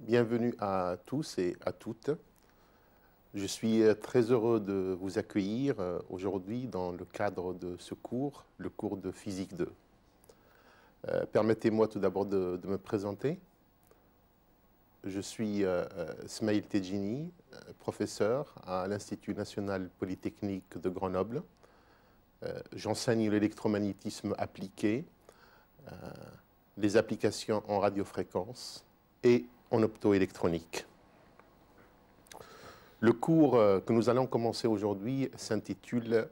Bienvenue à tous et à toutes. Je suis très heureux de vous accueillir aujourd'hui dans le cadre de ce cours, le cours de Physique 2. Permettez-moi tout d'abord de me présenter. Je suis Smaïl Tedjini, professeur à l'Institut national polytechnique de Grenoble. J'enseigne l'électromagnétisme appliqué, les applications en radiofréquence et en optoélectronique. Le cours que nous allons commencer aujourd'hui s'intitule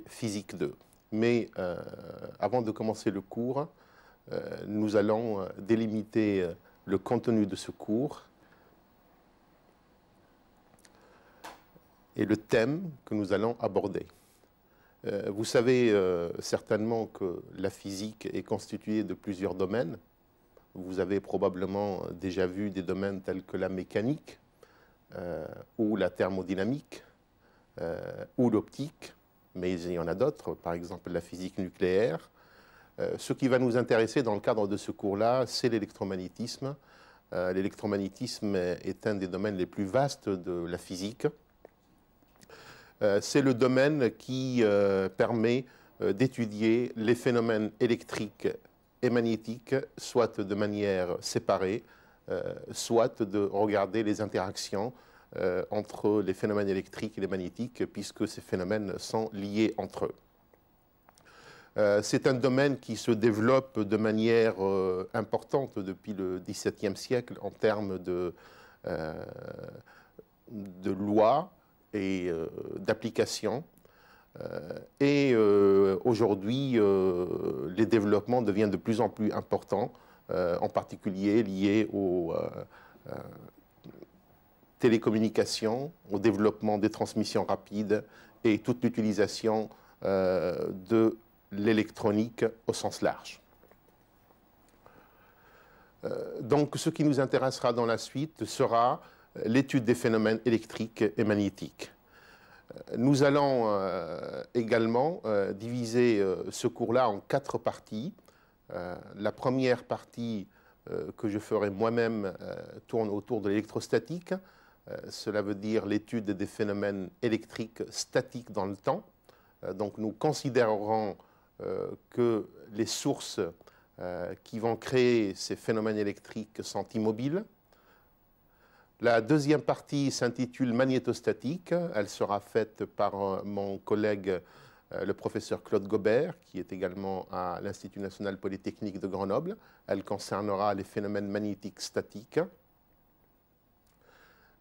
Physique 2. Mais avant de commencer le cours, nous allons délimiter le contenu de ce cours et le thème que nous allons aborder. Vous savez certainement que la physique est constituée de plusieurs domaines. Vous avez probablement déjà vu des domaines tels que la mécanique, ou la thermodynamique, ou l'optique, mais il y en a d'autres, par exemple la physique nucléaire. Ce qui va nous intéresser dans le cadre de ce cours-là, c'est l'électromagnétisme. L'électromagnétisme est un des domaines les plus vastes de la physique. C'est le domaine qui permet d'étudier les phénomènes électriques et magnétiques, soit de manière séparée, soit de regarder les interactions entre les phénomènes électriques et les magnétiques, puisque ces phénomènes sont liés entre eux. C'est un domaine qui se développe de manière importante depuis le XVIIe siècle en termes de lois et d'applications. Aujourd'hui, les développements deviennent de plus en plus importants, en particulier liés aux télécommunications, au développement des transmissions rapides et toute l'utilisation de l'électronique au sens large. Donc, ce qui nous intéressera dans la suite sera l'étude des phénomènes électriques et magnétiques. Nous allons également diviser ce cours-là en 4 parties. La première partie que je ferai moi-même tourne autour de l'électrostatique. Cela veut dire l'étude des phénomènes électriques statiques dans le temps. Donc nous considérerons que les sources qui vont créer ces phénomènes électriques sont immobiles. La deuxième partie s'intitule magnétostatique. Elle sera faite par mon collègue, le professeur Claude Gobert, qui est également à l'Institut national polytechnique de Grenoble. Elle concernera les phénomènes magnétiques statiques.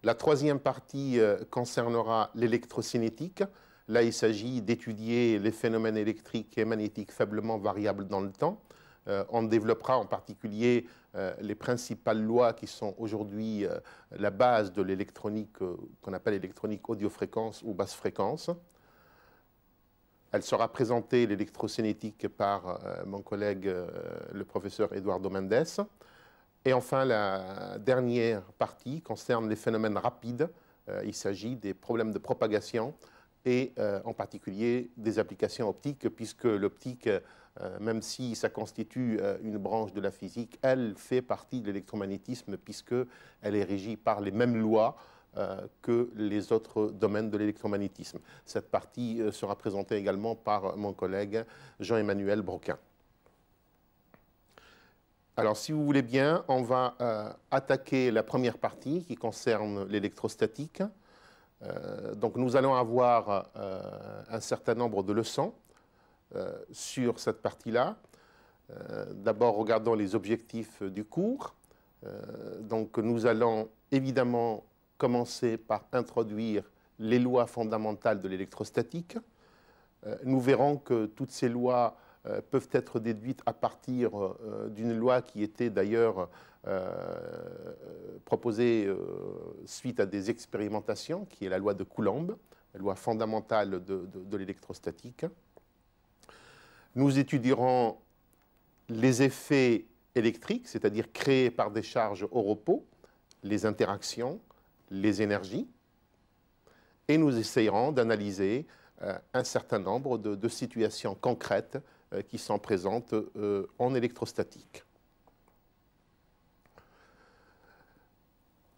La troisième partie concernera l'électrocinétique. Là, il s'agit d'étudier les phénomènes électriques et magnétiques faiblement variables dans le temps. On développera en particulier les principales lois qui sont aujourd'hui la base de l'électronique qu'on appelle l'électronique audiofréquence ou basse fréquence. Elle sera présentée, l'électrocinétique, par mon collègue, le professeur Eduardo Mendes. Et enfin, la dernière partie concerne les phénomènes rapides. Il s'agit des problèmes de propagation et en particulier des applications optiques, puisque l'optique, même si ça constitue une branche de la physique, elle fait partie de l'électromagnétisme, puisqu'elle est régie par les mêmes lois que les autres domaines de l'électromagnétisme. Cette partie sera présentée également par mon collègue Jean-Emmanuel Broquin. Alors, si vous voulez bien, on va attaquer la première partie qui concerne l'électrostatique. Donc, nous allons avoir un certain nombre de leçons sur cette partie-là. D'abord, regardons les objectifs du cours. Donc, nous allons évidemment commencer par introduire les lois fondamentales de l'électrostatique. Nous verrons que toutes ces lois peuvent être déduites à partir d'une loi qui était d'ailleurs proposée suite à des expérimentations, qui est la loi de Coulomb, la loi fondamentale de l'électrostatique. Nous étudierons les effets électriques, c'est-à-dire créés par des charges au repos, les interactions, les énergies, et nous essayerons d'analyser un certain nombre de situations concrètes qui sont présentes en électrostatique.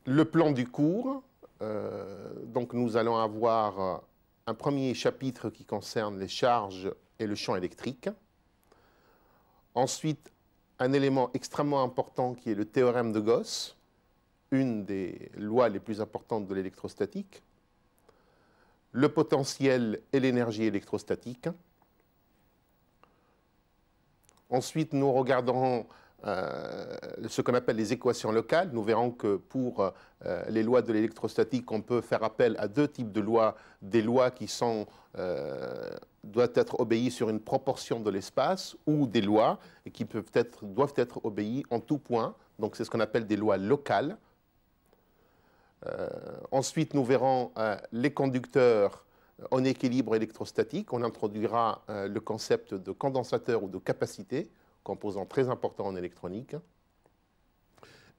Le plan du cours, donc nous allons avoir un premier chapitre qui concerne les charges et le champ électrique. Ensuite, un élément extrêmement important qui est le théorème de Gauss, une des lois les plus importantes de l'électrostatique. Le potentiel et l'énergie électrostatique. Ensuite, nous regarderons ce qu'on appelle les équations locales. Nous verrons que pour les lois de l'électrostatique, on peut faire appel à deux types de lois. Des lois qui doivent être obéies sur une proportion de l'espace, ou des lois qui doivent être obéies en tout point. Donc c'est ce qu'on appelle des lois locales. Ensuite, nous verrons les conducteurs en équilibre électrostatique. On introduira le concept de condensateur ou de capacité, composant très important en électronique.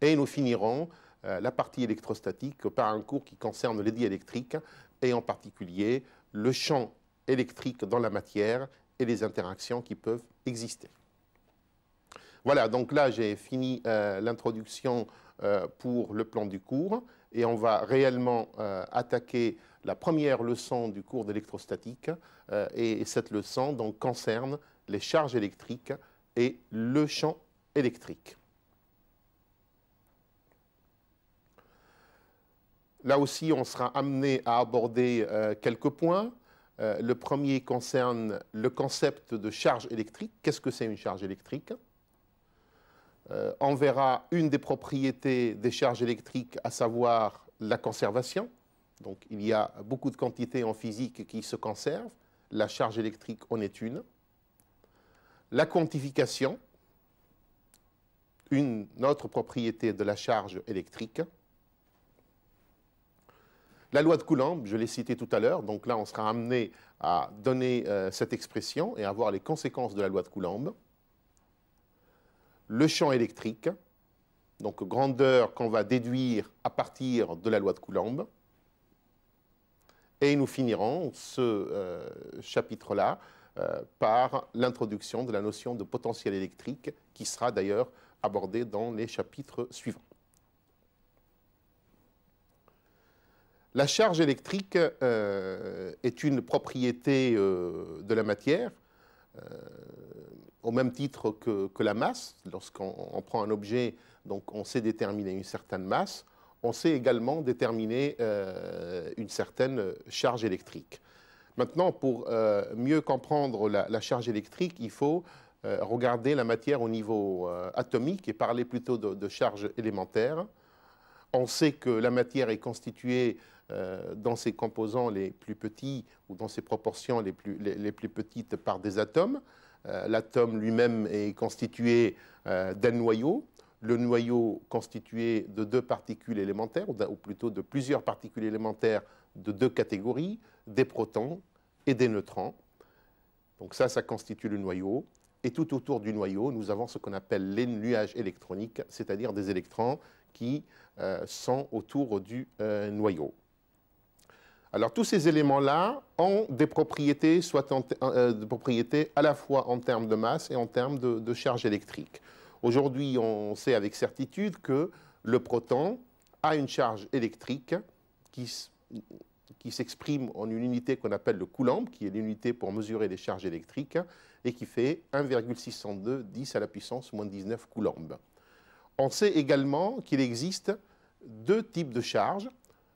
Et nous finirons la partie électrostatique par un cours qui concerne les diélectriques, et en particulier le champ électrique dans la matière et les interactions qui peuvent exister. Voilà, donc là j'ai fini l'introduction pour le plan du cours, et on va réellement attaquer la première leçon du cours d'électrostatique, et cette leçon donc concerne les charges électriques et le champ électrique. Là aussi, on sera amené à aborder quelques points. Le premier concerne le concept de charge électrique. Qu'est-ce que c'est une charge électrique? On verra une des propriétés des charges électriques, à savoir la conservation. Donc, il y a beaucoup de quantités en physique qui se conservent. La charge électrique en est une. La quantification, une autre propriété de la charge électrique. La loi de Coulomb, je l'ai citée tout à l'heure, donc là on sera amené à donner cette expression et à voir les conséquences de la loi de Coulomb. Le champ électrique, donc grandeur qu'on va déduire à partir de la loi de Coulomb. Et nous finirons ce chapitre-là par l'introduction de la notion de potentiel électrique, qui sera d'ailleurs abordée dans les chapitres suivants. La charge électrique est une propriété de la matière, au même titre que la masse. Lorsqu'on prend un objet, donc on sait déterminer une certaine masse, on sait également déterminer une certaine charge électrique. Maintenant, pour mieux comprendre la charge électrique, il faut regarder la matière au niveau atomique et parler plutôt de charge élémentaire. On sait que la matière est constituée dans ses composants les plus petits, ou dans ses proportions les plus petites, par des atomes. L'atome lui-même est constitué d'un noyau. Le noyau constitué de deux particules élémentaires, ou plutôt de plusieurs particules élémentaires de deux catégories, des protons et des neutrons. Donc ça constitue le noyau. Et tout autour du noyau, nous avons ce qu'on appelle les nuages électroniques, c'est-à-dire des électrons qui sont autour du noyau. Alors tous ces éléments-là ont des propriétés, des propriétés à la fois en termes de masse et en termes de charge électrique. Aujourd'hui, on sait avec certitude que le proton a une charge électrique qui s'exprime en une unité qu'on appelle le coulomb, qui est l'unité pour mesurer les charges électriques, et qui fait 1,602 10 à la puissance moins 19 coulombs. On sait également qu'il existe deux types de charges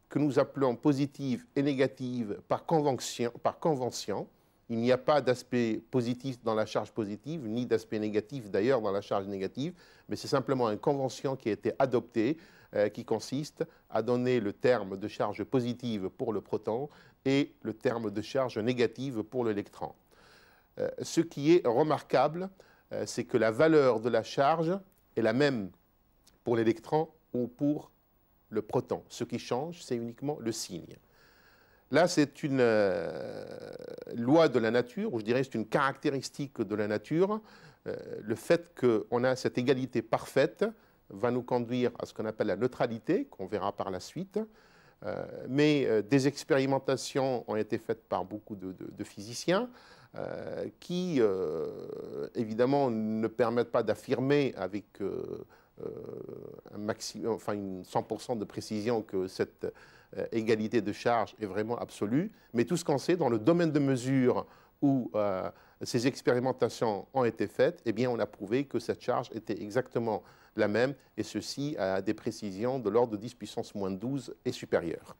que nous appelons positives et négatives par convention. Il n'y a pas d'aspect positif dans la charge positive, ni d'aspect négatif d'ailleurs dans la charge négative, mais c'est simplement une convention qui a été adoptée, qui consiste à donner le terme de charge positive pour le proton et le terme de charge négative pour l'électron. Ce qui est remarquable, c'est que la valeur de la charge est la même pour l'électron ou pour le proton. Ce qui change, c'est uniquement le signe. Là, c'est une loi de la nature, ou je dirais c'est une caractéristique de la nature. Le fait qu'on a cette égalité parfaite va nous conduire à ce qu'on appelle la neutralité, qu'on verra par la suite. Mais des expérimentations ont été faites par beaucoup de physiciens qui, évidemment, ne permettent pas d'affirmer avec un maximum, enfin une 100% de précision que cette égalité de charge est vraiment absolue. Mais tout ce qu'on sait dans le domaine de mesure où ces expérimentations ont été faites, eh bien, on a prouvé que cette charge était exactement la même, et ceci à des précisions de l'ordre de 10 puissance moins 12 et supérieure.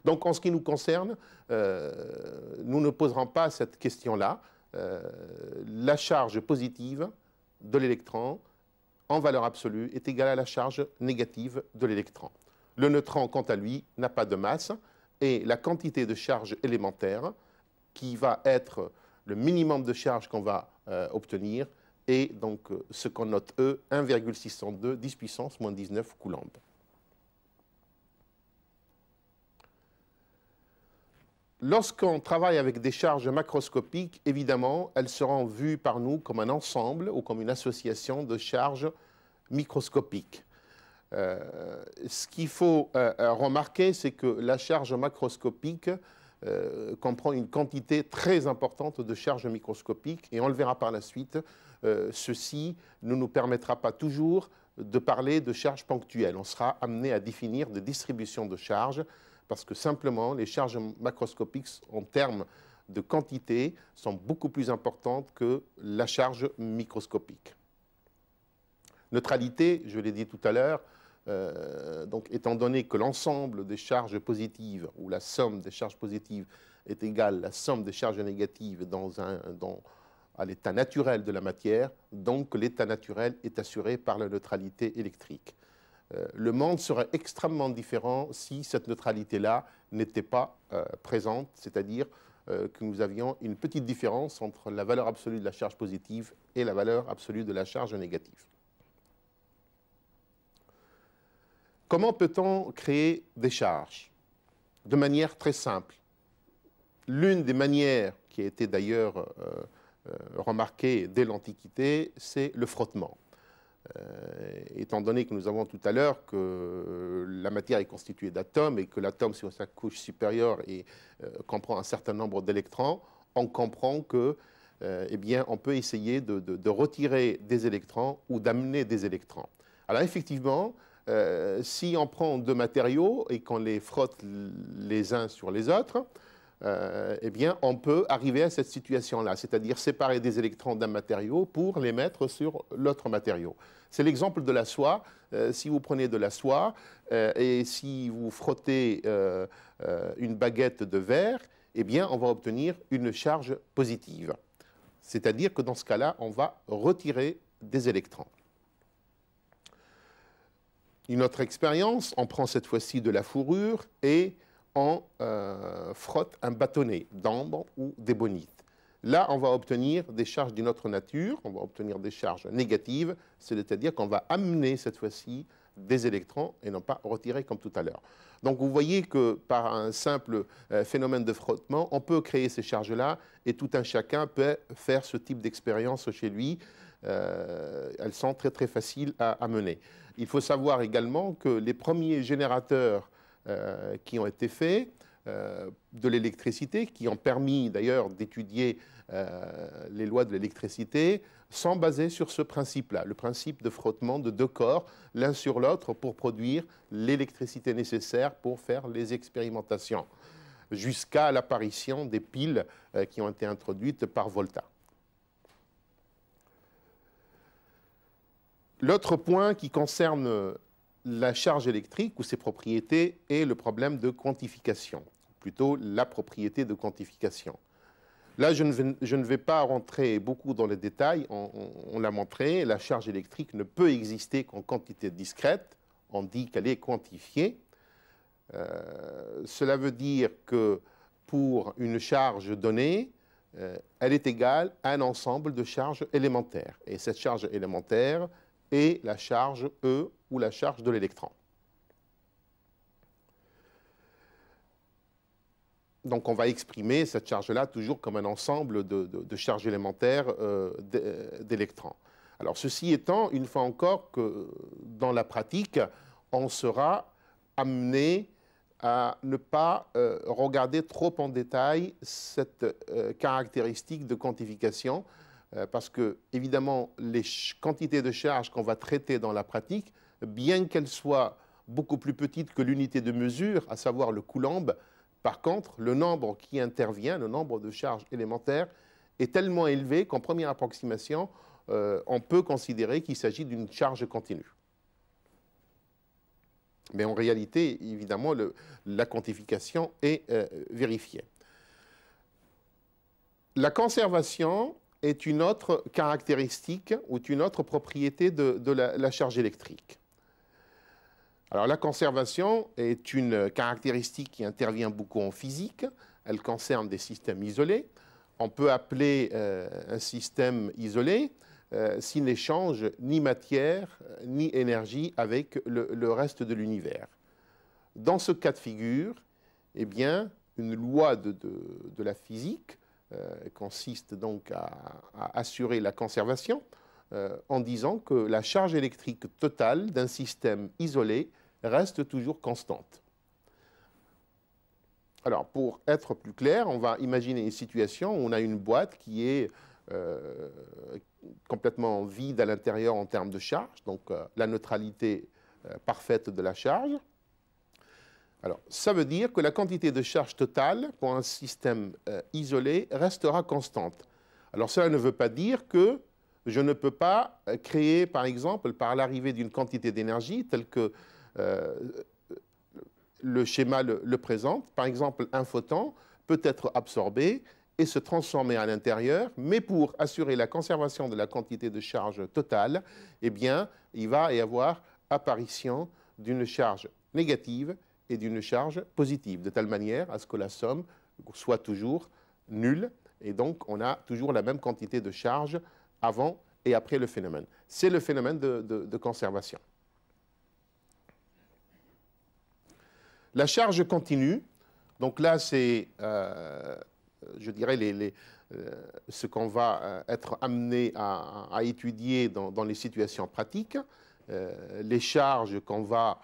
Donc, en ce qui nous concerne, nous ne poserons pas cette question-là. La charge positive de l'électron, en valeur absolue, est égale à la charge négative de l'électron. Le neutron, quant à lui, n'a pas de masse, et la quantité de charge élémentaire, qui va être le minimum de charge qu'on va obtenir, est donc ce qu'on note E, 1,602 10 puissance moins 19 coulombs. Lorsqu'on travaille avec des charges macroscopiques, évidemment, elles seront vues par nous comme un ensemble ou comme une association de charges microscopiques. Ce qu'il faut remarquer, c'est que la charge macroscopique comprend une quantité très importante de charges microscopiques, et on le verra par la suite. Ceci ne nous permettra pas toujours de parler de charges ponctuelles. On sera amené à définir des distributions de charges, parce que simplement les charges macroscopiques en termes de quantité sont beaucoup plus importantes que la charge microscopique. Neutralité, je l'ai dit tout à l'heure, donc étant donné que l'ensemble des charges positives ou la somme des charges positives est égale à la somme des charges négatives à l'état naturel de la matière, donc l'état naturel est assuré par la neutralité électrique. Le monde serait extrêmement différent si cette neutralité-là n'était pas présente, c'est-à-dire que nous avions une petite différence entre la valeur absolue de la charge positive et la valeur absolue de la charge négative. Comment peut-on créer des charges? De manière très simple. L'une des manières qui a été d'ailleurs remarquée dès l'Antiquité, c'est le frottement. Étant donné que nous avons tout à l'heure que la matière est constituée d'atomes et que l'atome sur sa couche supérieure comprend un certain nombre d'électrons, on comprend que, eh bien, on peut essayer de retirer des électrons ou d'amener des électrons. Alors effectivement, si on prend deux matériaux et qu'on les frotte les uns sur les autres, eh bien, on peut arriver à cette situation-là, c'est-à-dire séparer des électrons d'un matériau pour les mettre sur l'autre matériau. C'est l'exemple de la soie. Si vous prenez de la soie et si vous frottez une baguette de verre, eh bien, on va obtenir une charge positive. C'est-à-dire que dans ce cas-là, on va retirer des électrons. Une autre expérience, on prend cette fois-ci de la fourrure et on frotte un bâtonnet d'ambre ou d'ébonite. Là, on va obtenir des charges d'une autre nature, on va obtenir des charges négatives, c'est-à-dire qu'on va amener cette fois-ci des électrons et non pas retirer comme tout à l'heure. Donc vous voyez que par un simple phénomène de frottement, on peut créer ces charges-là et tout un chacun peut faire ce type d'expérience chez lui. Elles sont très très faciles à mener. Il faut savoir également que les premiers générateurs qui ont été faits de l'électricité, qui ont permis d'ailleurs d'étudier les lois de l'électricité, sont basés sur ce principe-là, le principe de frottement de deux corps, l'un sur l'autre, pour produire l'électricité nécessaire pour faire les expérimentations, jusqu'à l'apparition des piles qui ont été introduites par Volta. L'autre point qui concerne la charge électrique ou ses propriétés est le problème de quantification, plutôt la propriété de quantification. Là, je ne vais pas rentrer beaucoup dans les détails, on l'a montré, la charge électrique ne peut exister qu'en quantité discrète, on dit qu'elle est quantifiée. Cela veut dire que pour une charge donnée, elle est égale à un ensemble de charges élémentaires. Et cette charge élémentaire est la charge E ou la charge de l'électron. Donc on va exprimer cette charge-là toujours comme un ensemble de charges élémentaires d'électrons. Alors ceci étant, une fois encore, que dans la pratique, on sera amené à ne pas regarder trop en détail cette caractéristique de quantification, parce que, évidemment, les quantités de charge qu'on va traiter dans la pratique, bien qu'elles soient beaucoup plus petites que l'unité de mesure, à savoir le coulomb, par contre, le nombre qui intervient, le nombre de charges élémentaires, est tellement élevé qu'en première approximation, on peut considérer qu'il s'agit d'une charge continue. Mais en réalité, évidemment, la quantification est vérifiée. La conservation est une autre caractéristique ou une autre propriété de la charge électrique. Alors la conservation est une caractéristique qui intervient beaucoup en physique. Elle concerne des systèmes isolés. On peut appeler un système isolé s'il n'échange ni matière ni énergie avec le reste de l'univers. Dans ce cas de figure, eh bien, une loi de la physique consiste donc à assurer la conservation en disant que la charge électrique totale d'un système isolé reste toujours constante. Alors, pour être plus clair, on va imaginer une situation où on a une boîte qui est complètement vide à l'intérieur en termes de charge, donc la neutralité parfaite de la charge. Alors, ça veut dire que la quantité de charge totale pour un système isolé restera constante. Alors, cela ne veut pas dire que je ne peux pas créer, par exemple, par l'arrivée d'une quantité d'énergie telle que le schéma le présente. Par exemple, un photon peut être absorbé et se transformer à l'intérieur, mais pour assurer la conservation de la quantité de charge totale, eh bien, il va y avoir apparition d'une charge négative et d'une charge positive, de telle manière à ce que la somme soit toujours nulle, et donc on a toujours la même quantité de charge avant et après le phénomène. C'est le phénomène de conservation. La charge continue, donc là c'est, je dirais, ce qu'on va être amené à étudier dans les situations pratiques. Les charges qu'on va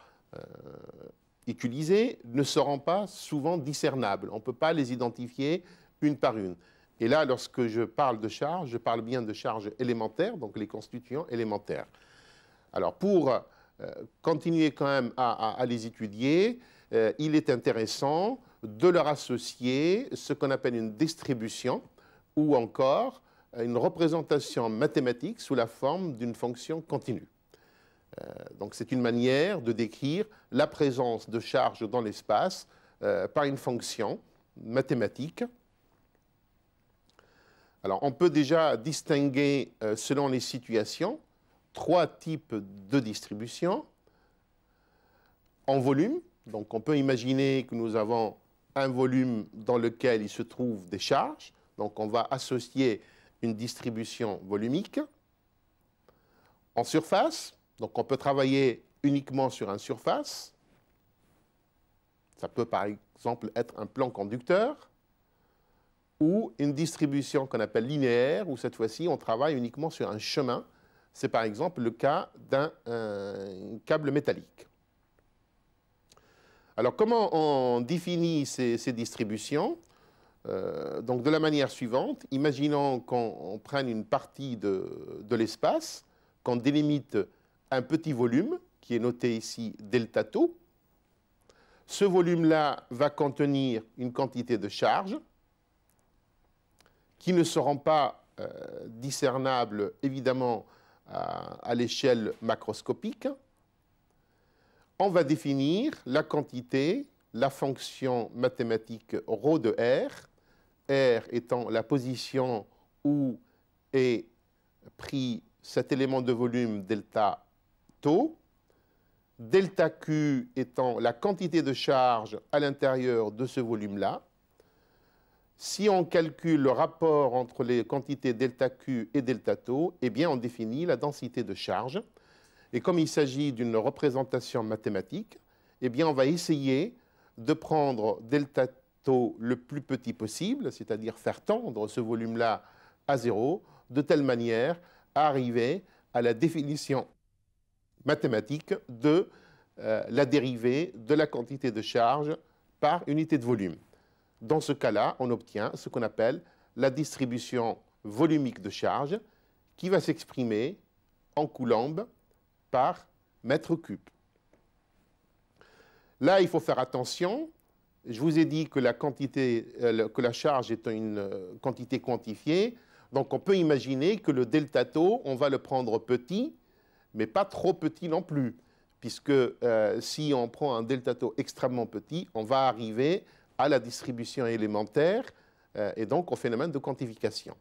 utilisées ne seront pas souvent discernables. On ne peut pas les identifier une par une. Et là, lorsque je parle de charge, je parle bien de charges élémentaires, donc les constituants élémentaires. Alors, pour continuer quand même à les étudier, il est intéressant de leur associer ce qu'on appelle une distribution ou encore une représentation mathématique sous la forme d'une fonction continue. Donc c'est une manière de décrire la présence de charges dans l'espace par une fonction mathématique. Alors on peut déjà distinguer selon les situations 3 types de distribution en volume. Donc on peut imaginer que nous avons un volume dans lequel il se trouve des charges. Donc on va associer une distribution volumique. En surface, donc on peut travailler uniquement sur une surface. Ça peut par exemple être un plan conducteur ou une distribution qu'on appelle linéaire, où cette fois-ci on travaille uniquement sur un chemin. C'est par exemple le cas d'un câble métallique. Alors, comment on définit ces distributions? Donc, de la manière suivante, imaginons qu'on prenne une partie de l'espace, qu'on délimite un petit volume, qui est noté ici delta tau. Ce volume-là va contenir une quantité de charges qui ne seront pas discernables, évidemment, à l'échelle macroscopique. On va définir la quantité, la fonction mathématique ρ de R, R étant la position où est pris cet élément de volume delta tau, delta Q étant la quantité de charge à l'intérieur de ce volume-là. Si on calcule le rapport entre les quantités delta Q et delta tau, eh bien on définit la densité de charge. Et comme il s'agit d'une représentation mathématique, eh bien on va essayer de prendre delta tau le plus petit possible, c'est-à-dire faire tendre ce volume-là à 0, de telle manière à arriver à la définition mathématique de la dérivée de la quantité de charge par unité de volume. Dans ce cas-là, on obtient ce qu'on appelle la distribution volumique de charge qui va s'exprimer en coulomb par mètre cube. Là, il faut faire attention. Je vous ai dit que que la charge est une quantité quantifiée. Donc, on peut imaginer que le delta tau, on va le prendre petit, mais pas trop petit non plus. Puisque si on prend un delta tau extrêmement petit, on va arriver à la distribution élémentaire et donc au phénomène de quantification.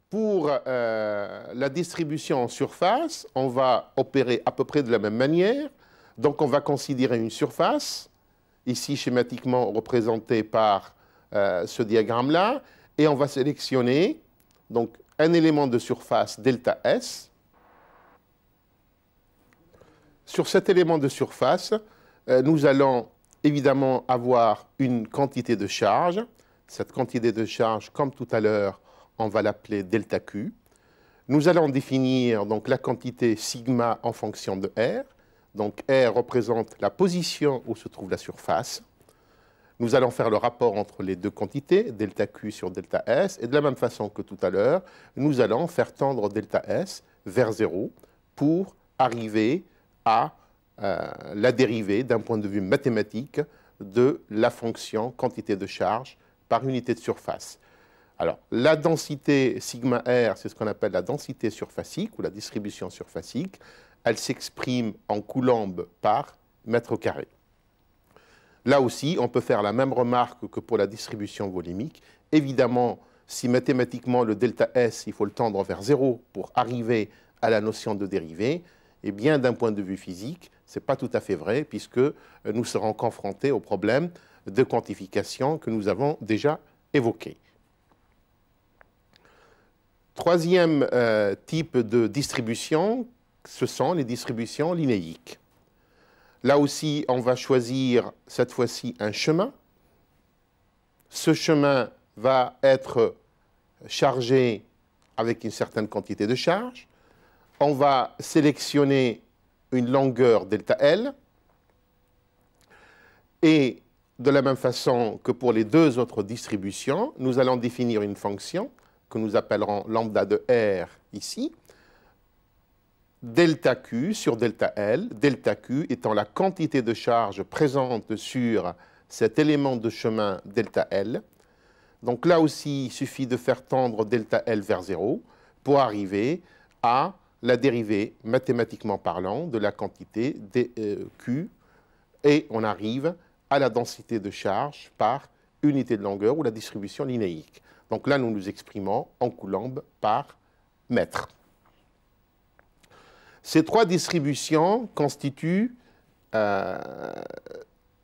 Pour la distribution en surface, on va opérer à peu près de la même manière. Donc on va considérer une surface, ici schématiquement représentée par ce diagramme-là, et on va sélectionner donc, un élément de surface delta S. Sur cet élément de surface, nous allons évidemment avoir une quantité de charge. Cette quantité de charge, comme tout à l'heure, on va l'appeler delta Q. Nous allons définir donc, la quantité sigma en fonction de R. Donc R représente la position où se trouve la surface. Nous allons faire le rapport entre les deux quantités, delta Q sur delta S, et de la même façon que tout à l'heure, nous allons faire tendre delta S vers 0 pour arriver à la dérivée d'un point de vue mathématique de la fonction quantité de charge par unité de surface. Alors, la densité sigma R, c'est ce qu'on appelle la densité surfacique ou la distribution surfacique. Elle s'exprime en coulomb par mètre carré. Là aussi, on peut faire la même remarque que pour la distribution volumique. Évidemment, si mathématiquement le delta S, il faut le tendre vers 0 pour arriver à la notion de dérivée, eh bien, d'un point de vue physique, ce n'est pas tout à fait vrai, puisque nous serons confrontés au problème de quantification que nous avons déjà évoqué. Troisième type de distribution, ce sont les distributions linéiques. Là aussi, on va choisir cette fois-ci un chemin. Ce chemin va être chargé avec une certaine quantité de charge. On va sélectionner une longueur delta L. Et de la même façon que pour les deux autres distributions, nous allons définir une fonction que nous appellerons lambda de R ici. Delta Q sur delta L, delta Q étant la quantité de charge présente sur cet élément de chemin delta L. Donc là aussi, il suffit de faire tendre delta L vers 0 pour arriver à la dérivée, mathématiquement parlant, de la quantité Q, et on arrive à la densité de charge par unité de longueur ou la distribution linéique. Donc là, nous nous exprimons en coulomb par mètre. Ces trois distributions constituent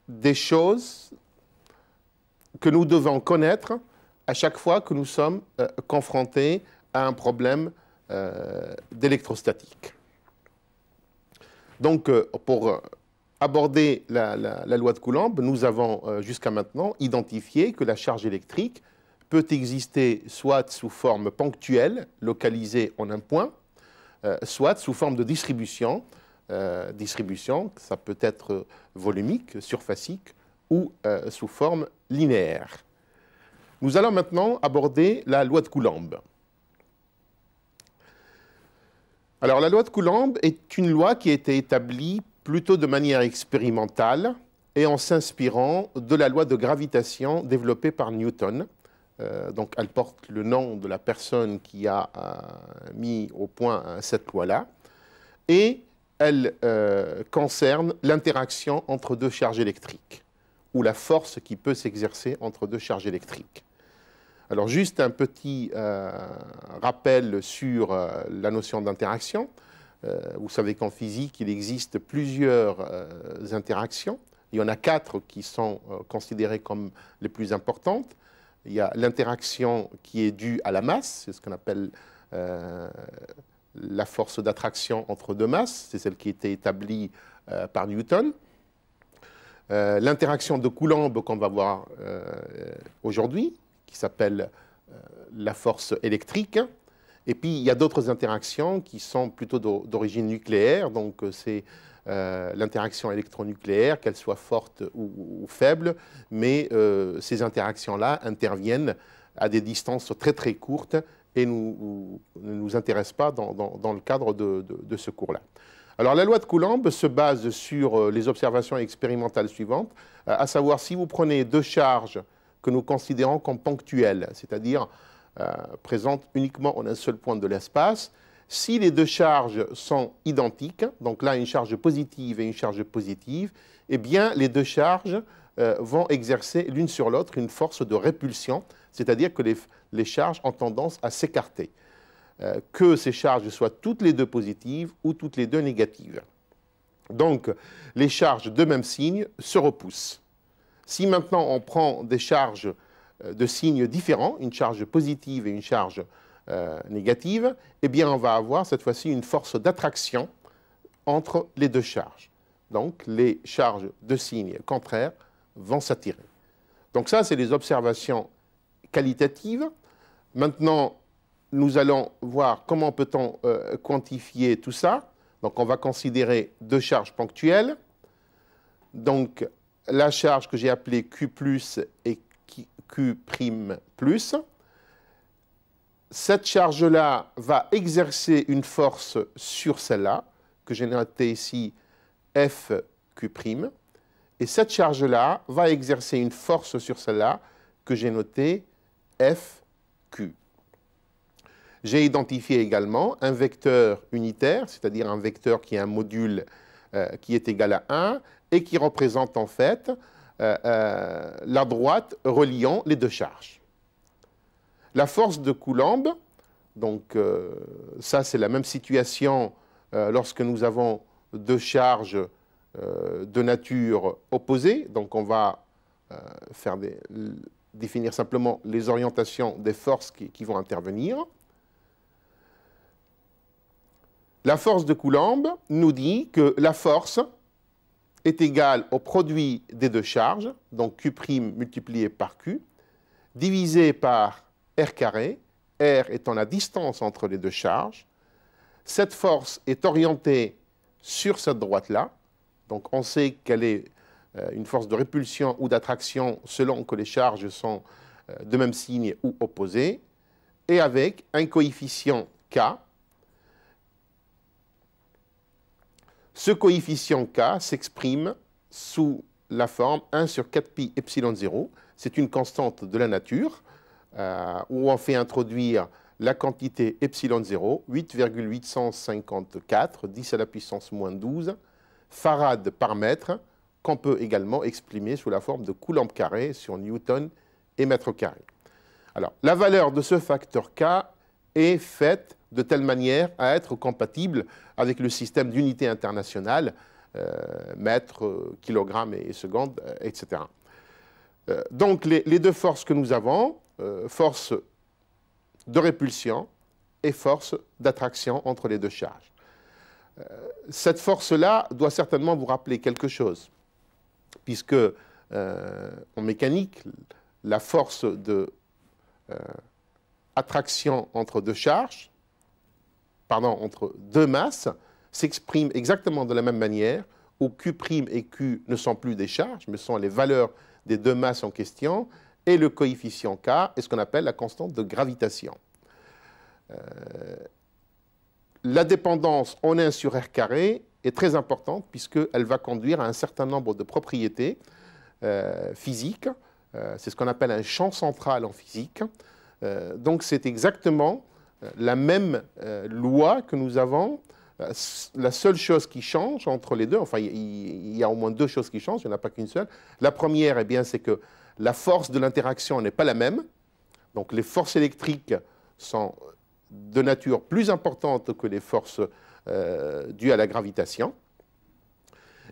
des choses que nous devons connaître à chaque fois que nous sommes confrontés à un problème d'électrostatique. Donc, pour aborder la loi de Coulomb, nous avons jusqu'à maintenant identifié que la charge électrique peut exister soit sous forme ponctuelle, localisée en un point, soit sous forme de distribution. Distribution, ça peut être volumique, surfacique ou sous forme linéaire. Nous allons maintenant aborder la loi de Coulomb. Alors, la loi de Coulomb est une loi qui a été établie plutôt de manière expérimentale et en s'inspirant de la loi de gravitation développée par Newton. Donc, elle porte le nom de la personne qui a mis au point cette loi-là. Et elle concerne l'interaction entre deux charges électriques, ou la force qui peut s'exercer entre deux charges électriques. Alors, juste un petit rappel sur la notion d'interaction. Vous savez qu'en physique, il existe plusieurs interactions. Il y en a 4 qui sont considérées comme les plus importantes. Il y a l'interaction qui est due à la masse, c'est ce qu'on appelle la force d'attraction entre deux masses, c'est celle qui a été établie par Newton. L'interaction de Coulomb qu'on va voir aujourd'hui, qui s'appelle la force électrique. Et puis, il y a d'autres interactions qui sont plutôt d'origine nucléaire, donc c'est l'interaction électronucléaire, qu'elle soit forte ou faible, mais ces interactions-là interviennent à des distances très très courtes et ne nous intéressent pas dans le cadre de ce cours-là. Alors la loi de Coulomb se base sur les observations expérimentales suivantes, à savoir si vous prenez deux charges que nous considérons comme ponctuelles, c'est-à-dire présentes uniquement en un seul point de l'espace, si les deux charges sont identiques, donc là une charge positive et une charge positive, eh bien les deux charges vont exercer l'une sur l'autre une force de répulsion, c'est-à-dire que les charges ont tendance à s'écarter, que ces charges soient toutes les deux positives ou toutes les deux négatives. Donc les charges de même signe se repoussent. Si maintenant on prend des charges de signes différents, une charge positive et une charge négative, eh bien on va avoir cette fois-ci une force d'attraction entre les deux charges. Donc les charges de signes contraires vont s'attirer. Donc ça, c'est les observations qualitatives. Maintenant, nous allons voir comment peut-on quantifier tout ça. Donc on va considérer deux charges ponctuelles. Donc la charge que j'ai appelée Q+, et Q'+. Cette charge-là va exercer une force sur celle-là, que j'ai notée ici FQ', et cette charge-là va exercer une force sur celle-là, que j'ai notée FQ. J'ai identifié également un vecteur unitaire, c'est-à-dire un vecteur qui a un module qui est égal à 1, et qui représente en fait la droite reliant les deux charges. La force de Coulomb, donc ça c'est la même situation lorsque nous avons deux charges de nature opposée, donc on va définir simplement les orientations des forces qui vont intervenir. La force de Coulomb nous dit que la force est égale au produit des deux charges, donc Q' multiplié par Q, divisé par R carré, R étant la distance entre les deux charges. Cette force est orientée sur cette droite-là, donc on sait qu'elle est une force de répulsion ou d'attraction selon que les charges sont de même signe ou opposées, et avec un coefficient K. Ce coefficient K s'exprime sous la forme 1 sur 4pi epsilon 0. C'est une constante de la nature où on fait introduire la quantité epsilon 0, 8,854, 10 à la puissance moins 12, farad par mètre, qu'on peut également exprimer sous la forme de coulomb carré sur Newton et mètre carré. Alors, la valeur de ce facteur K est faite de telle manière à être compatible avec le système d'unité internationale, mètre, kilogramme et seconde, etc. Donc, les deux forces que nous avons, force de répulsion et force d'attraction entre les deux charges. Cette force-là doit certainement vous rappeler quelque chose, puisque en mécanique, la force de attraction entre deux charges, entre deux masses, s'exprime exactement de la même manière, où Q' et Q ne sont plus des charges, mais sont les valeurs des deux masses en question, et le coefficient K est ce qu'on appelle la constante de gravitation. La dépendance en 1 sur R carré est très importante, puisqu'elle va conduire à un certain nombre de propriétés physiques. C'est ce qu'on appelle un champ central en physique. Donc c'est exactement la même loi que nous avons. La seule chose qui change entre les deux, enfin il y a au moins deux choses qui changent, il n'y en a pas qu'une seule. La première, eh bien, c'est que la force de l'interaction n'est pas la même. Donc les forces électriques sont de nature plus importante que les forces dues à la gravitation.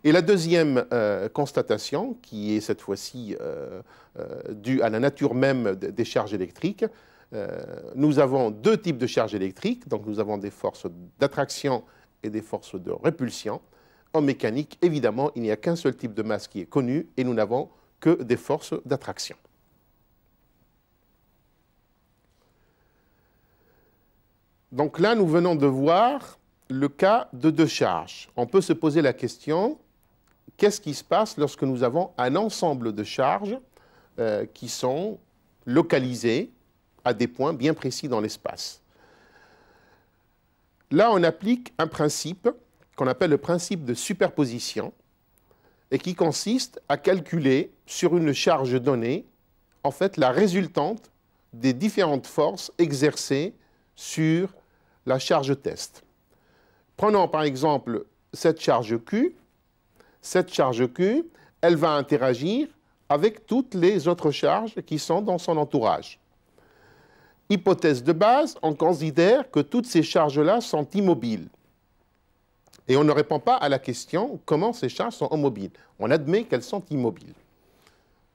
Et la deuxième constatation, qui est cette fois-ci due à la nature même des charges électriques, nous avons deux types de charges électriques, donc nous avons des forces d'attraction et des forces de répulsion. En mécanique, évidemment, il n'y a qu'un seul type de masse qui est connu et nous n'avons que des forces d'attraction. Donc là, nous venons de voir le cas de deux charges. On peut se poser la question, qu'est-ce qui se passe lorsque nous avons un ensemble de charges qui sont localisées à des points bien précis dans l'espace? Là, on applique un principe qu'on appelle le principe de superposition et qui consiste à calculer sur une charge donnée, en fait, la résultante des différentes forces exercées sur la charge test. Prenons par exemple cette charge Q. Cette charge Q, elle va interagir avec toutes les autres charges qui sont dans son entourage. Hypothèse de base, on considère que toutes ces charges-là sont immobiles. Et on ne répond pas à la question comment ces charges sont immobiles. On admet qu'elles sont immobiles.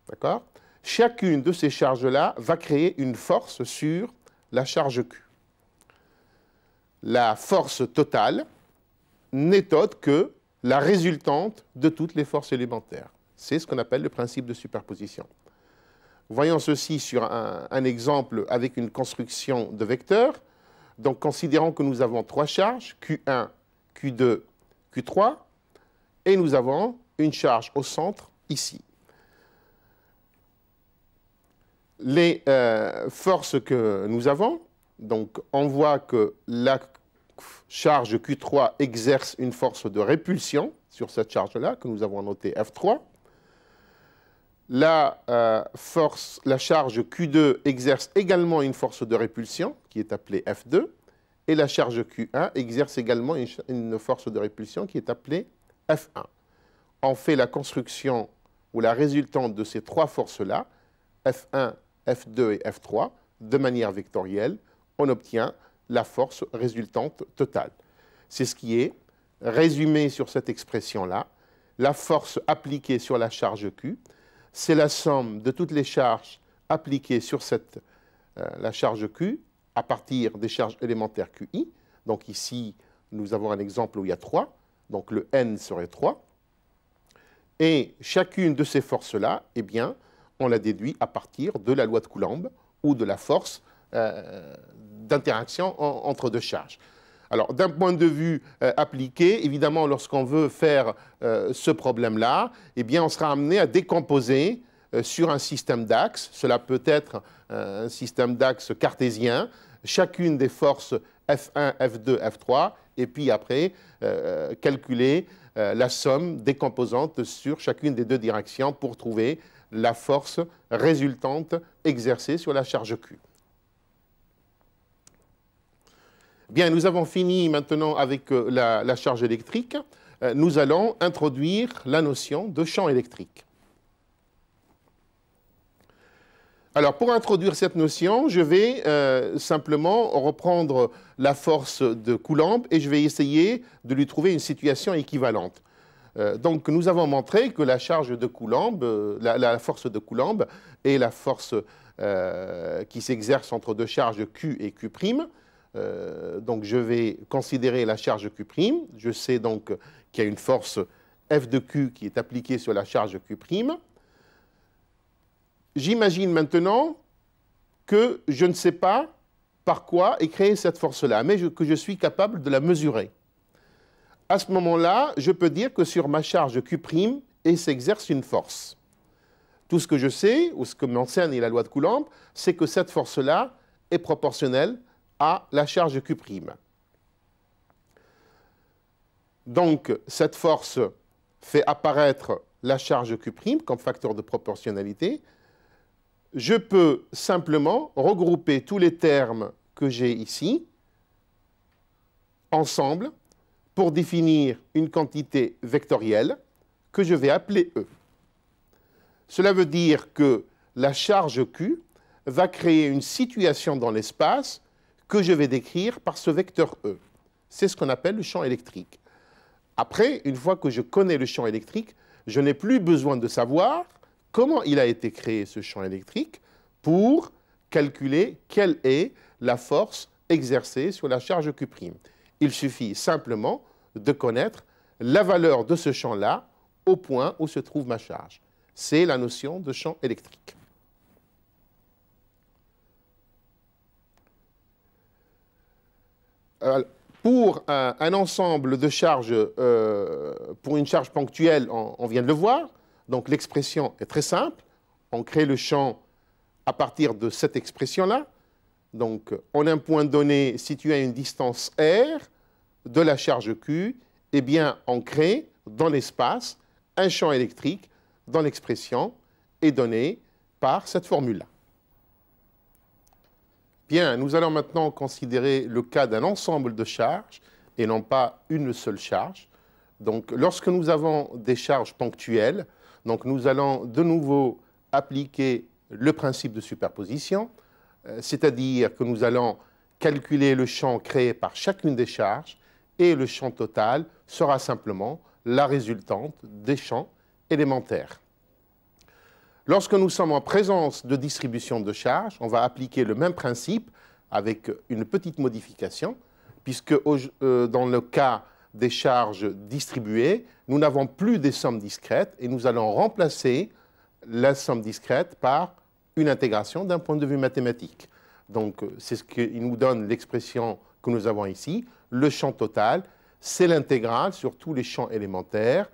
D'accord? Chacune de ces charges-là va créer une force sur la charge Q. La force totale n'est autre que la résultante de toutes les forces élémentaires. C'est ce qu'on appelle le principe de superposition. Voyons ceci sur un exemple avec une construction de vecteurs. Donc, considérons que nous avons trois charges, Q1, Q2, Q3, et nous avons une charge au centre, ici. Les forces que nous avons, donc on voit que la charge Q3 exerce une force de répulsion sur cette charge-là, que nous avons notée F3. La charge Q2 exerce également une force de répulsion, qui est appelée F2, et la charge Q1 exerce également une force de répulsion qui est appelée F1. On fait la construction ou la résultante de ces trois forces-là, F1, F2 et F3, de manière vectorielle, on obtient la force résultante totale. C'est ce qui est résumé sur cette expression-là. La force appliquée sur la charge Q, c'est la somme de toutes les charges appliquées sur la charge Q à partir des charges élémentaires QI. Donc ici, nous avons un exemple où il y a 3, donc le N serait 3. Et chacune de ces forces-là, eh bien, on la déduit à partir de la loi de Coulomb ou de la force d'interaction entre deux charges. Alors, d'un point de vue appliqué, évidemment, lorsqu'on veut faire ce problème-là, eh bien, on sera amené à décomposer sur un système d'axes. Cela peut être un système d'axes cartésien, chacune des forces F1, F2, F3, et puis après, calculer la somme des composantes sur chacune des deux directions pour trouver la force résultante exercée sur la charge Q. Bien, nous avons fini maintenant avec la charge électrique. Nous allons introduire la notion de champ électrique. Alors, pour introduire cette notion, je vais simplement reprendre la force de Coulomb et je vais essayer de lui trouver une situation équivalente. Donc, nous avons montré que la charge de Coulomb, la force de Coulomb est la force qui s'exerce entre deux charges Q et Q'. Donc, je vais considérer la charge Q'. Je sais donc qu'il y a une force F de Q qui est appliquée sur la charge Q'. J'imagine maintenant que je ne sais pas par quoi est créée cette force-là, mais que je suis capable de la mesurer. À ce moment-là, je peux dire que sur ma charge Q', et s'exerce une force. Tout ce que je sais, ou ce que m'enseigne la loi de Coulomb, c'est que cette force-là est proportionnelle à la charge Q'. Donc, cette force fait apparaître la charge Q' comme facteur de proportionnalité. Je peux simplement regrouper tous les termes que j'ai ici ensemble pour définir une quantité vectorielle que je vais appeler E. Cela veut dire que la charge Q va créer une situation dans l'espace que je vais décrire par ce vecteur E. C'est ce qu'on appelle le champ électrique. Après, une fois que je connais le champ électrique, je n'ai plus besoin de savoir comment il a été créé, ce champ électrique, pour calculer quelle est la force exercée sur la charge Q'. Il suffit simplement de connaître la valeur de ce champ-là au point où se trouve ma charge. C'est la notion de champ électrique. Pour un ensemble de charges, pour une charge ponctuelle, on vient de le voir. Donc l'expression est très simple. On crée le champ à partir de cette expression-là. Donc en un point donné situé à une distance r de la charge Q, eh bien on crée dans l'espace un champ électrique dans l'expression est donné par cette formule-là. Bien, nous allons maintenant considérer le cas d'un ensemble de charges et non pas une seule charge. Donc, lorsque nous avons des charges ponctuelles, donc nous allons de nouveau appliquer le principe de superposition, c'est-à-dire que nous allons calculer le champ créé par chacune des charges et le champ total sera simplement la résultante des champs élémentaires. Lorsque nous sommes en présence de distribution de charges, on va appliquer le même principe avec une petite modification, puisque dans le cas des charges distribuées, nous n'avons plus des sommes discrètes et nous allons remplacer la somme discrète par une intégration d'un point de vue mathématique. Donc, c'est ce qui nous donne l'expression que nous avons ici. Le champ total, c'est l'intégrale sur tous les champs élémentaires.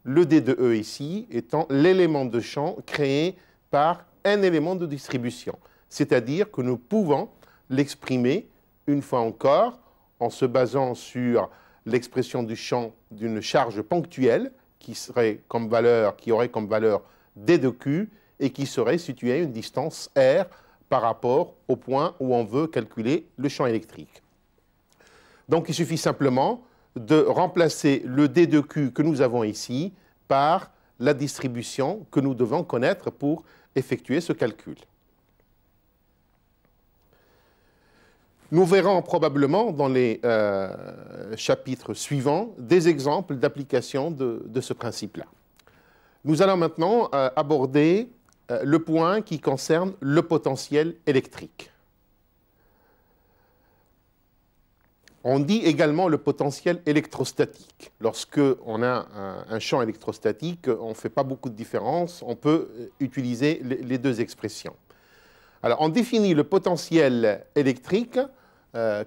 Le D de E ici étant l'élément de champ créé par un élément de distribution. C'est-à-dire que nous pouvons l'exprimer, une fois encore, en se basant sur l'expression du champ d'une charge ponctuelle qui aurait comme valeur D de Q et qui serait située à une distance R par rapport au point où on veut calculer le champ électrique. Donc il suffit simplement de remplacer le D de Q que nous avons ici par la distribution que nous devons connaître pour effectuer ce calcul. Nous verrons probablement dans les chapitres suivants des exemples d'application de ce principe-là. Nous allons maintenant aborder le point qui concerne le potentiel électrique. On dit également le potentiel électrostatique. Lorsque on a un champ électrostatique, on ne fait pas beaucoup de différence. On peut utiliser les deux expressions. Alors, on définit le potentiel électrique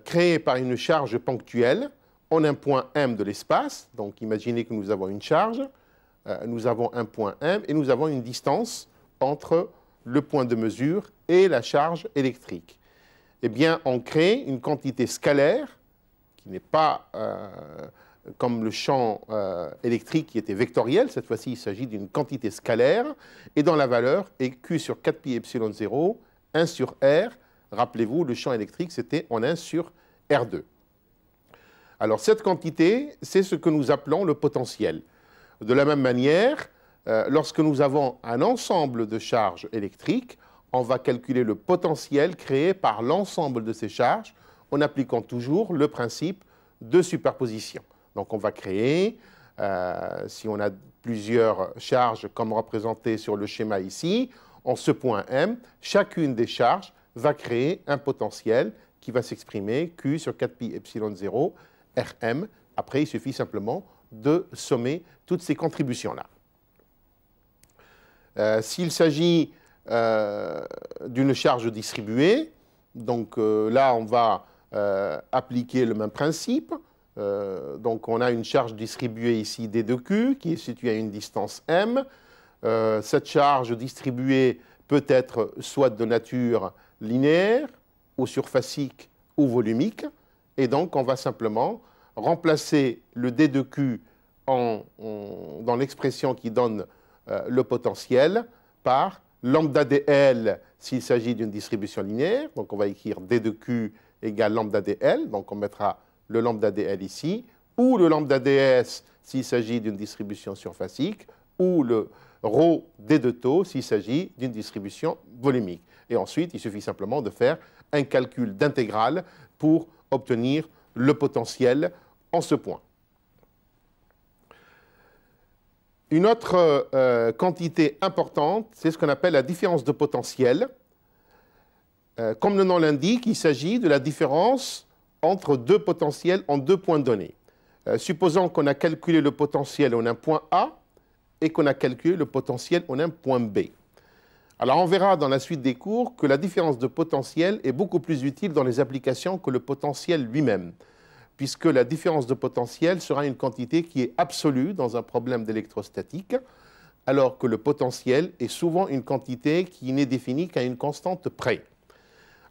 créé par une charge ponctuelle en un point M de l'espace. Donc, imaginez que nous avons une charge, nous avons un point M et nous avons une distance entre le point de mesure et la charge électrique. Eh bien, on crée une quantité scalaire qui n'est pas comme le champ électrique qui était vectoriel. Cette fois-ci, il s'agit d'une quantité scalaire et dont la valeur est Q sur 4 pi epsilon 0, 1 sur R. Rappelez-vous, le champ électrique, c'était en 1 sur R2. Alors, cette quantité, c'est ce que nous appelons le potentiel. De la même manière, lorsque nous avons un ensemble de charges électriques, on va calculer le potentiel créé par l'ensemble de ces charges en appliquant toujours le principe de superposition. Donc, on va créer, si on a plusieurs charges comme représentées sur le schéma ici, en ce point M, chacune des charges va créer un potentiel qui va s'exprimer Q sur 4 pi epsilon 0 Rm. Après, il suffit simplement de sommer toutes ces contributions-là. S'il s'agit d'une charge distribuée, donc là, on va appliquer le même principe. Donc, on a une charge distribuée ici, D de Q, qui est située à une distance M. Cette charge distribuée peut être soit de nature linéaire, ou surfacique, ou volumique. Et donc, on va simplement remplacer le D de Q dans l'expression qui donne le potentiel par lambda dL s'il s'agit d'une distribution linéaire. Donc, on va écrire D de Q égale lambda dL. Donc, on mettra le lambda dL ici, ou le lambda ds s'il s'agit d'une distribution surfacique, ou le ρ d de taux s'il s'agit d'une distribution volumique. Et ensuite, il suffit simplement de faire un calcul d'intégrale pour obtenir le potentiel en ce point. Une autre quantité importante, c'est ce qu'on appelle la différence de potentiel. Comme le nom l'indique, il s'agit de la différence entre deux potentiels en deux points donnés. Supposons qu'on a calculé le potentiel en un point A et qu'on a calculé le potentiel en un point B. Alors on verra dans la suite des cours que la différence de potentiel est beaucoup plus utile dans les applications que le potentiel lui-même. puisque la différence de potentiel sera une quantité qui est absolue dans un problème d'électrostatique, alors que le potentiel est souvent une quantité qui n'est définie qu'à une constante près.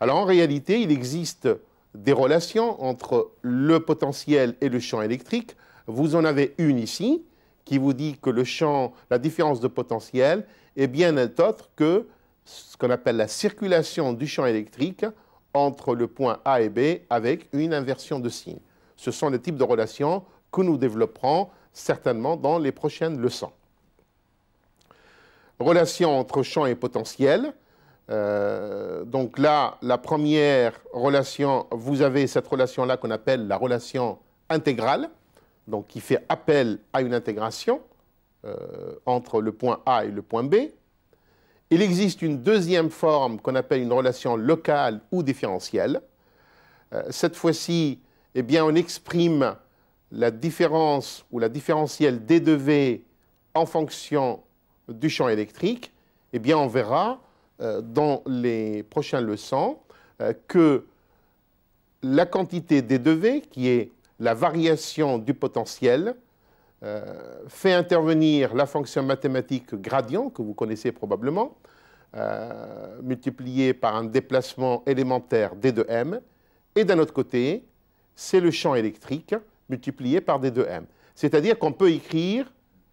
Alors en réalité, il existe des relations entre le potentiel et le champ électrique. Vous en avez une ici, qui vous dit que le champ, la différence de potentiel est bien autre que ce qu'on appelle la circulation du champ électrique entre le point A et B avec une inversion de signe. Ce sont les types de relations que nous développerons certainement dans les prochaines leçons. Relation entre champ et potentiel. Donc là, la première relation, vous avez cette relation-là qu'on appelle la relation intégrale, donc qui fait appel à une intégration entre le point A et le point B. Il existe une deuxième forme qu'on appelle une relation locale ou différentielle. Cette fois-ci, eh bien, on exprime la différence ou la différentielle d de V en fonction du champ électrique. Eh bien, on verra dans les prochaines leçons que la quantité d de V, qui est la variation du potentiel, fait intervenir la fonction mathématique gradient, que vous connaissez probablement, multipliée par un déplacement élémentaire d de m, et d'un autre côté, c'est le champ électrique multiplié par d de m. C'est-à-dire qu'on peut écrire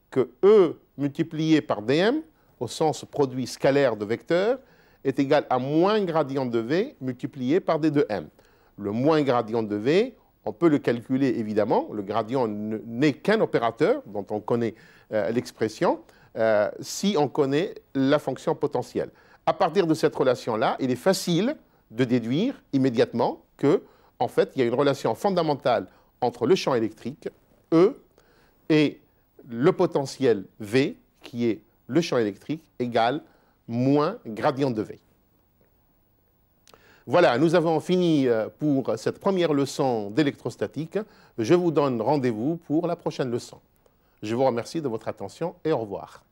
que E multiplié par dm, au sens produit scalaire de vecteurs, est égal à moins gradient de V multiplié par d de m. Le moins gradient de V, on peut le calculer évidemment, le gradient n'est qu'un opérateur dont on connaît l'expression, si on connaît la fonction potentielle. À partir de cette relation-là, il est facile de déduire immédiatement que, en fait, il y a une relation fondamentale entre le champ électrique, E, et le potentiel V, qui est le champ électrique, égale moins gradient de V. Voilà, nous avons fini pour cette première leçon d'électrostatique. Je vous donne rendez-vous pour la prochaine leçon. Je vous remercie de votre attention et au revoir.